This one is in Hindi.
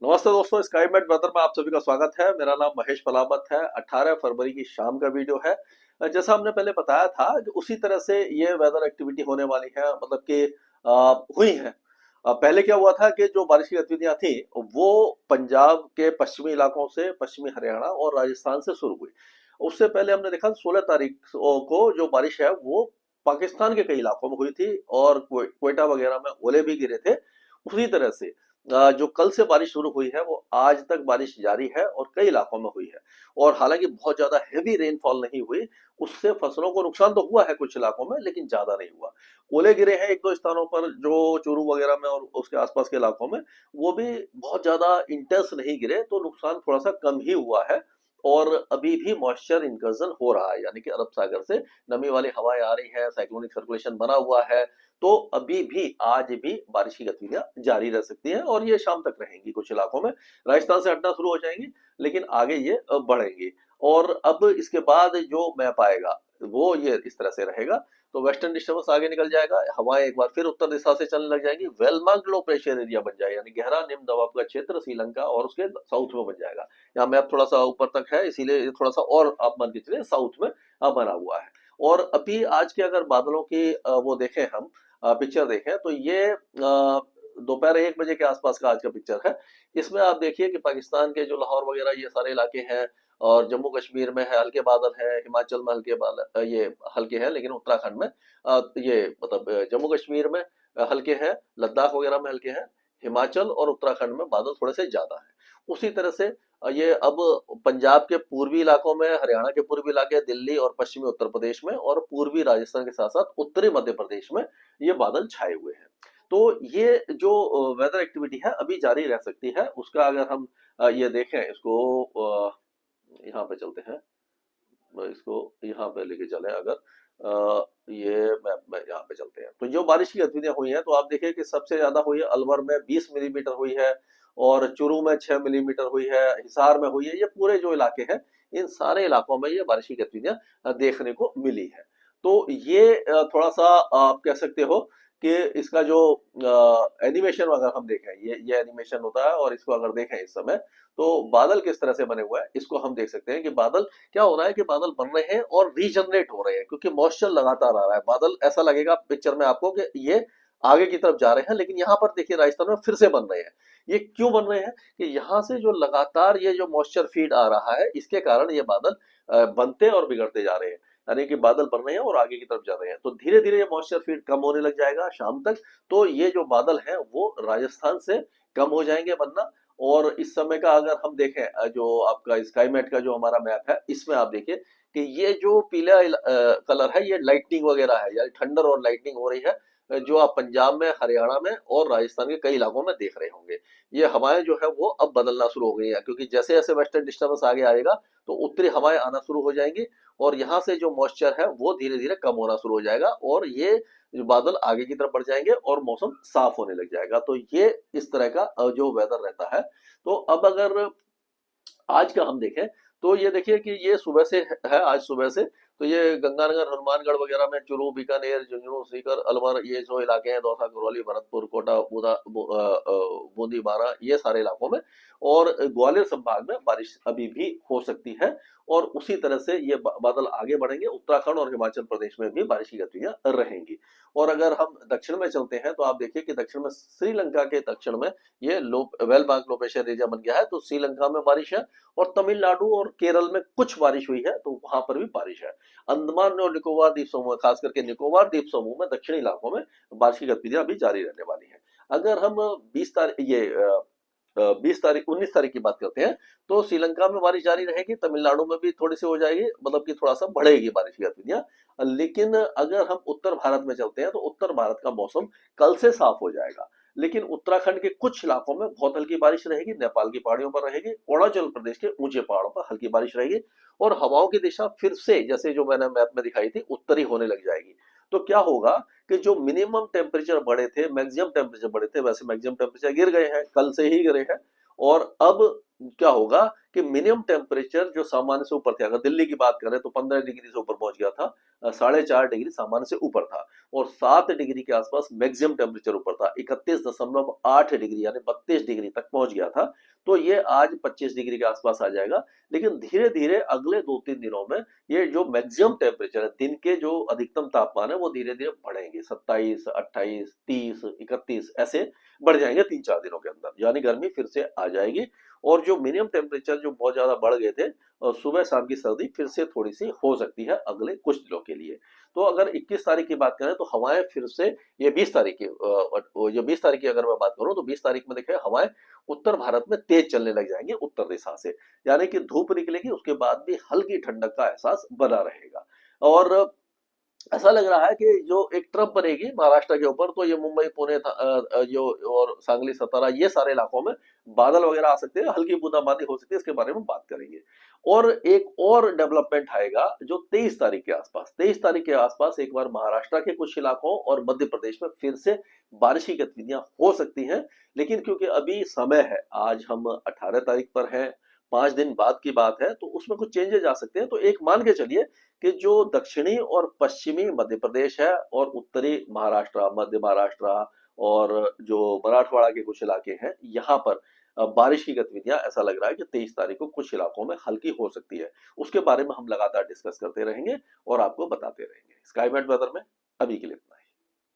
नमस्ते दोस्तों, स्काई मेट वेदर में आप सभी का स्वागत है। मेरा नाम महेश पलावत है। 18 फरवरी की शाम का वीडियो है। जैसा हमने पहले बताया था कि उसी तरह से ये वेदर एक्टिविटी होने वाली है, मतलब कि हुई है। पहले क्या हुआ था कि जो बारिश की गतिविधियां थी वो पंजाब के पश्चिमी इलाकों से, पश्चिमी हरियाणा और राजस्थान से शुरू हुई। उससे पहले हमने देखा 16 तारीख को जो बारिश है वो पाकिस्तान के कई इलाकों में हुई थी और क्वेटा वगैरह में ओले भी गिरे थे। उसी तरह से जो कल से बारिश शुरू हुई है वो आज तक बारिश जारी है और कई इलाकों में हुई है। और हालांकि बहुत ज्यादा हैवी रेनफॉल नहीं हुई, उससे फसलों को नुकसान तो हुआ है कुछ इलाकों में, लेकिन ज्यादा नहीं हुआ। ओले गिरे हैं एक दो स्थानों पर, जो चूरू वगैरह में और उसके आसपास के इलाकों में। वो भी बहुत ज्यादा इंटेंस नहीं गिरे, तो नुकसान थोड़ा सा कम ही हुआ है। और अभी भी मॉइस्चर इंकर्जन हो रहा है, यानी कि अरब सागर से नमी वाली हवाएं आ रही है, साइक्लोनिक सर्कुलेशन बना हुआ है। तो अभी भी आज भी बारिश की गतिविधियां जारी रह सकती हैं और ये शाम तक रहेंगी कुछ इलाकों में। राजस्थान से हटना शुरू हो जाएंगी, लेकिन आगे ये बढ़ेंगी। और अब इसके बाद जो मैप आएगा वो ये इस तरह से रहेगा। तो वेस्टर्न डिस्टर्बेंस आगे निकल जाएगा, हवाएं एक बार फिर उत्तर दिशा से चलने लग जाएंगी, वेलमार्क लो प्रेशर एरिया बन जाएगा, यानी गहरा निम्न दबाव का क्षेत्र श्रीलंका और उसके साउथ में बन जाएगा। यहाँ मैप थोड़ा सा ऊपर तक है, इसीलिए ये थोड़ा सा और आप मान के चलिए साउथ में बना हुआ है। और अभी आज के अगर बादलों की वो देखें हम, पिक्चर देखें, तो ये दोपहर 1 बजे के आसपास का आज का पिक्चर है। इसमें आप देखिए कि पाकिस्तान के जो लाहौर वगैरह ये सारे इलाके हैं, और जम्मू कश्मीर में है हल्के बादल है, हिमाचल में हल्के बादल, ये हल्के हैं, लेकिन उत्तराखंड में ये मतलब जम्मू कश्मीर में हल्के हैं, लद्दाख वगैरह में हल्के हैं, हिमाचल और उत्तराखंड में बादल थोड़े से ज्यादा है। उसी तरह से ये अब पंजाब के पूर्वी इलाकों में, हरियाणा के पूर्वी इलाके, दिल्ली और पश्चिमी उत्तर प्रदेश में और पूर्वी राजस्थान के साथ साथ उत्तरी मध्य प्रदेश में ये बादल छाए हुए हैं। तो ये जो वेदर एक्टिविटी है अभी जारी रह सकती है। उसका अगर हम ये देखें, इसको यहाँ पे चलते हैं, इसको यहाँ पे लेके चले अगर, ये मैप में यहाँ पे चलते हैं, तो जो बारिश की गतिविधियां हुई हैं तो आप देखिए कि सबसे ज्यादा हुई है अलवर में 20 मिलीमीटर हुई है, और चूरू में 6 मिलीमीटर हुई है, हिसार में हुई है। ये पूरे जो इलाके हैं, इन सारे इलाकों में ये बारिश की गतिविधियां देखने को मिली है। तो ये थोड़ा सा आप कह सकते हो कि इसका जो एनिमेशन अगर हम देखें, ये एनिमेशन होता है, और इसको अगर देखें इस समय, तो बादल किस तरह से बने हुए हैं इसको हम देख सकते हैं कि बादल क्या हो रहा है, कि बादल बन रहे हैं और रीजनरेट हो रहे हैं, क्योंकि मॉइस्चर लगातार आ रहा है। बादल ऐसा लगेगा पिक्चर में आपको कि ये आगे की तरफ जा रहे हैं, लेकिन यहाँ पर देखिए राजस्थान में फिर से बन रहे हैं। ये क्यों बन रहे हैं? कि यहाँ से जो लगातार ये जो मॉइस्चर फीड आ रहा है, इसके कारण ये बादल बनते और बिगड़ते जा रहे हैं। यानी कि बादल बन रहे हैं और आगे की तरफ जा रहे हैं, तो धीरे धीरे ये मॉइस्चर फीड कम होने लग जाएगा शाम तक। तो ये जो बादल हैं वो राजस्थान से कम हो जाएंगे बनना। और इस समय का अगर हम देखें, जो आपका स्काईमेट का जो हमारा मैप है, इसमें आप देखिए कि ये जो पीला कलर है, ये लाइटनिंग वगैरह है, यानी थंडर और लाइटनिंग हो रही है। जो आप पंजाब में, हरियाणा में और राजस्थान के कई इलाकों में देख रहे होंगे। ये हवाएं जो है वो अब बदलना शुरू हो गई हैं, क्योंकि जैसे जैसे वेस्टर्न डिस्टर्बेंस आगे आएगा तो उत्तरी हवाएं आना शुरू हो जाएंगी, और यहाँ से जो मॉइस्चर है वो धीरे धीरे कम होना शुरू हो जाएगा, और ये जो बादल आगे की तरफ बढ़ जाएंगे और मौसम साफ होने लग जाएगा। तो ये इस तरह का जो वेदर रहता है। तो अब अगर आज का हम देखें, तो ये देखिए कि ये सुबह से है, आज सुबह से। तो ये गंगानगर, हनुमानगढ़ वगैरह में, चूरू, बीकानेर, झुंझुनू, सीकर, अलवर, ये जो इलाके हैं, दौसा, करौली, भरतपुर, कोटा, बूंदी, बारा, ये सारे इलाकों में, और ग्वालियर संभाग में बारिश अभी भी हो सकती है। और उसी तरह से ये बादल आगे बढ़ेंगे, उत्तराखंड और हिमाचल प्रदेश में भी बारिश की गतिविधियां रहेंगी। और अगर हम दक्षिण में चलते हैं, तो आप देखिए कि दक्षिण में, श्रीलंका के दक्षिण में ये low well marked low pressure area बन गया है, तो श्रीलंका में बारिश है। और तमिलनाडु और केरल में कुछ बारिश हुई है, तो वहां पर भी बारिश है। अंडमान और निकोबार द्वीप समूह, खास करके निकोबार द्वीप समूह में, दक्षिणी इलाकों में बारिश की गतिविधियां अभी जारी रहने वाली है। अगर हम 20 तारीख, ये 20 तारीख, 19 तारीख की बात करते हैं, तो श्रीलंका में बारिश जारी रहेगी, तमिलनाडु में भी थोड़ी सी हो जाएगी, मतलब कि थोड़ा सा बढ़ेगी बारिश की गतिविधियां। लेकिन अगर हम उत्तर भारत में चलते हैं, तो उत्तर भारत का मौसम कल से साफ हो जाएगा, लेकिन उत्तराखंड के कुछ इलाकों में बहुत हल्की बारिश रहेगी, नेपाल की पहाड़ियों पर रहेगी, अरुणाचल प्रदेश के ऊंचे पहाड़ों पर हल्की बारिश रहेगी। और हवाओं की दिशा फिर से, जैसे जो मैंने मैप में दिखाई थी, उत्तरी होने लग जाएगी। तो क्या होगा कि जो मिनिमम टेम्परेचर बढ़े थे, मैक्सिमम टेम्परेचर बढ़े थे, वैसे मैक्सिमम टेम्परेचर गिर गए हैं, कल से ही गिरे हैं। और अब क्या होगा कि मिनिमम टेम्परेचर जो सामान्य से ऊपर थे, अगर दिल्ली की बात करें तो 15 डिग्री से ऊपर पहुंच गया था, 4.5 डिग्री सामान्य से ऊपर था, और 7 डिग्री के आसपास मैक्सिमम टेम्परेचर ऊपर था, 31.8 डिग्री यानी 32 डिग्री तक पहुंच गया था। तो ये आज 25 डिग्री के आसपास आ जाएगा। लेकिन धीरे धीरे अगले 2-3 दिनों में ये जो मैक्सिमम टेम्परेचर है, दिन के जो अधिकतम तापमान है, वो धीरे धीरे बढ़ेंगे, 27, 28, 30, 31 ऐसे बढ़ जाएंगे 3-4 दिनों के अंदर, यानी गर्मी फिर से आ जाएगी। और जो मिनिमम टेम्परेचर जो बहुत ज्यादा बढ़ गए थे, और सुबह शाम की सर्दी फिर से थोड़ी सी हो सकती है अगले कुछ दिनों के लिए। तो अगर 21 तारीख की बात करें तो हवाएं फिर से, ये 20 तारीख की, जो 20 तारीख की अगर मैं बात करूं तो 20 तारीख में देखें हवाएं उत्तर भारत में तेज चलने लग जाएंगी उत्तर दिशा से, यानी कि धूप निकलेगी, उसके बाद भी हल्की ठंडक का एहसास बना रहेगा। और ऐसा लग रहा है कि जो एक ट्रप बनेगी महाराष्ट्र के ऊपर, तो ये मुंबई, पुणे जो और सांगली, सतारा, ये सारे इलाकों में बादल वगैरह आ सकते हैं, हल्की बूंदाबांदी हो सकती है, इसके बारे में बात करेंगे। और एक और डेवलपमेंट आएगा जो 23 तारीख के आसपास, 23 तारीख के आसपास एक बार महाराष्ट्र के कुछ इलाकों और मध्य प्रदेश में फिर से बारिश की गतिविधियां हो सकती हैं। लेकिन क्योंकि अभी समय है, आज हम 18 तारीख पर हैं, 5 दिन बाद की बात है, तो उसमें कुछ चेंजेस आ सकते हैं। तो एक मान के चलिए कि जो दक्षिणी और पश्चिमी मध्य प्रदेश है और उत्तरी महाराष्ट्र, मध्य महाराष्ट्र और जो मराठवाड़ा के कुछ इलाके हैं, यहाँ पर बारिश की गतिविधियां, ऐसा लग रहा है कि 23 तारीख को कुछ इलाकों में हल्की हो सकती है। उसके बारे में हम लगातार डिस्कस करते रहेंगे और आपको बताते रहेंगे। स्काईमेट वेदर में अभी के लिए इतना ही।